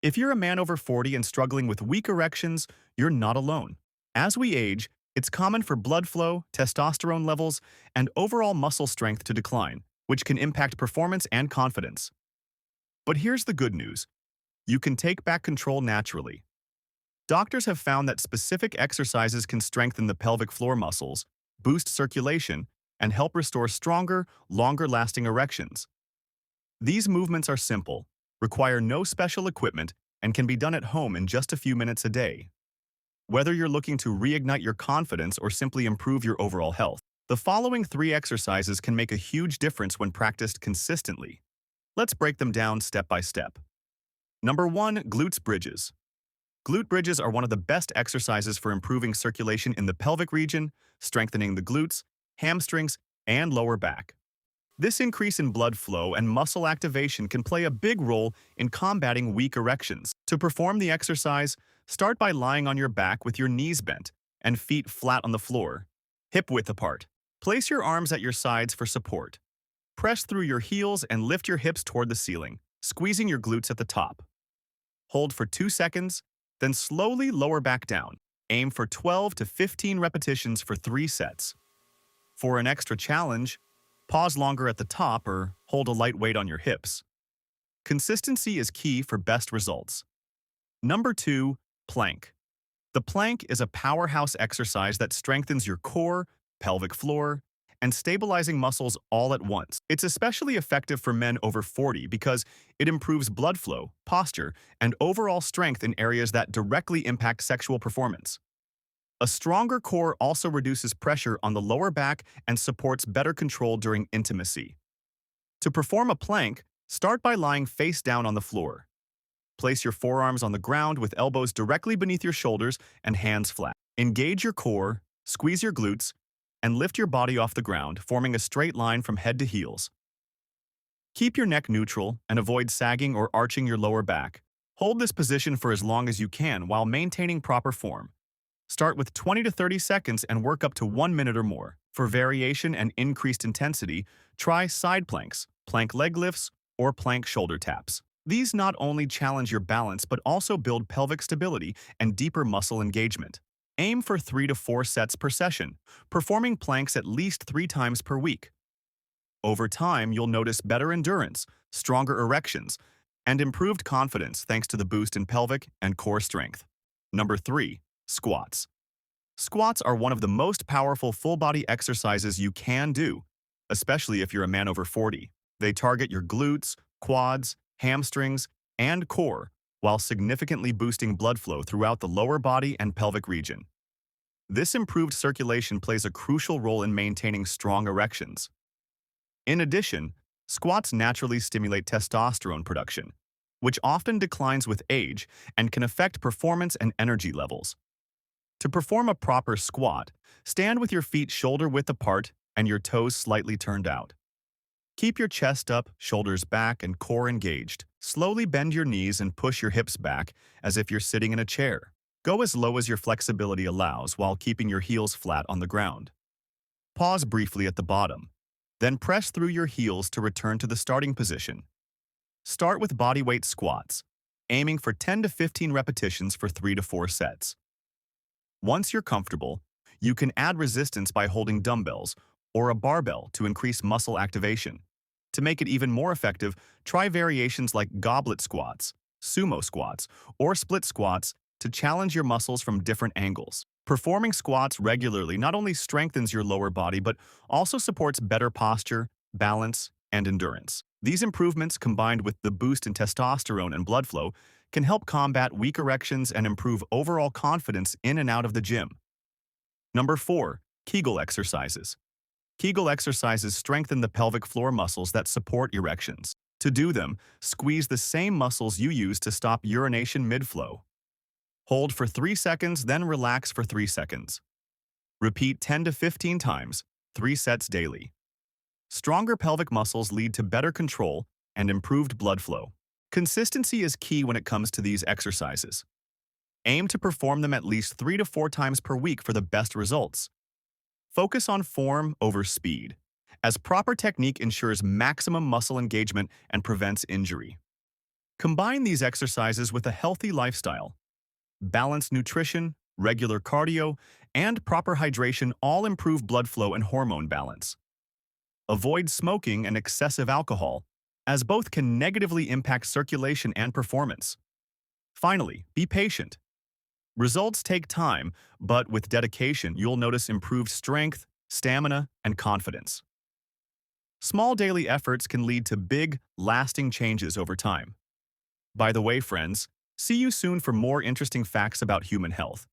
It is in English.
If you're a man over 40 and struggling with weak erections, you're not alone. As we age, it's common for blood flow, testosterone levels, and overall muscle strength to decline, which can impact performance and confidence. But here's the good news. You can take back control naturally. Doctors have found that specific exercises can strengthen the pelvic floor muscles, boost circulation, and help restore stronger, longer-lasting erections. These movements are simple, require no special equipment, and can be done at home in just a few minutes a day. Whether you're looking to reignite your confidence or simply improve your overall health, the following 3 exercises can make a huge difference when practiced consistently. Let's break them down step by step. Number 1. Glute Bridges. Glute bridges are one of the best exercises for improving circulation in the pelvic region, strengthening the glutes, hamstrings, and lower back. This increase in blood flow and muscle activation can play a big role in combating weak erections. To perform the exercise, start by lying on your back with your knees bent and feet flat on the floor, hip-width apart. Place your arms at your sides for support. Press through your heels and lift your hips toward the ceiling, squeezing your glutes at the top. Hold for 2 seconds, then slowly lower back down. Aim for 12 to 15 repetitions for 3 sets. For an extra challenge, pause longer at the top or hold a light weight on your hips. Consistency is key for best results. Number 2. Plank. The plank is a powerhouse exercise that strengthens your core, pelvic floor, and stabilizing muscles all at once. It's especially effective for men over 40 because it improves blood flow, posture, and overall strength in areas that directly impact sexual performance. A stronger core also reduces pressure on the lower back and supports better control during intimacy. To perform a plank, start by lying face down on the floor. Place your forearms on the ground with elbows directly beneath your shoulders and hands flat. Engage your core, squeeze your glutes, and lift your body off the ground, forming a straight line from head to heels. Keep your neck neutral and avoid sagging or arching your lower back. Hold this position for as long as you can while maintaining proper form. Start with 20 to 30 seconds and work up to 1 minute or more. For variation and increased intensity, try side planks, plank leg lifts, or plank shoulder taps. These not only challenge your balance but also build pelvic stability and deeper muscle engagement. Aim for 3 to 4 sets per session, performing planks at least 3 times per week. Over time, you'll notice better endurance, stronger erections, and improved confidence thanks to the boost in pelvic and core strength. Number 3. Squats. Squats are one of the most powerful full-body exercises you can do, especially if you're a man over 40. They target your glutes, quads, hamstrings, and core, while significantly boosting blood flow throughout the lower body and pelvic region. This improved circulation plays a crucial role in maintaining strong erections. In addition, squats naturally stimulate testosterone production, which often declines with age and can affect performance and energy levels. To perform a proper squat, stand with your feet shoulder-width apart and your toes slightly turned out. Keep your chest up, shoulders back, and core engaged. Slowly bend your knees and push your hips back as if you're sitting in a chair. Go as low as your flexibility allows while keeping your heels flat on the ground. Pause briefly at the bottom, then press through your heels to return to the starting position. Start with bodyweight squats, aiming for 10 to 15 repetitions for 3 to 4 sets. Once you're comfortable, you can add resistance by holding dumbbells or a barbell to increase muscle activation. To make it even more effective, try variations like goblet squats, sumo squats, or split squats to challenge your muscles from different angles. Performing squats regularly not only strengthens your lower body but also supports better posture, balance, and endurance. These improvements, combined with the boost in testosterone and blood flow, can help combat weak erections and improve overall confidence in and out of the gym. Number 4. Kegel Exercises. Kegel exercises strengthen the pelvic floor muscles that support erections. To do them, squeeze the same muscles you use to stop urination mid-flow. Hold for 3 seconds, then relax for 3 seconds. Repeat 10 to 15 times, 3 sets daily. Stronger pelvic muscles lead to better control and improved blood flow. Consistency is key when it comes to these exercises. Aim to perform them at least 3 to 4 times per week for the best results. Focus on form over speed, as proper technique ensures maximum muscle engagement and prevents injury. Combine these exercises with a healthy lifestyle. Balanced nutrition, regular cardio, and proper hydration all improve blood flow and hormone balance. Avoid smoking and excessive alcohol, as both can negatively impact circulation and performance. Finally, be patient. Results take time, but with dedication, you'll notice improved strength, stamina, and confidence. Small daily efforts can lead to big, lasting changes over time. By the way, friends, see you soon for more interesting facts about human health.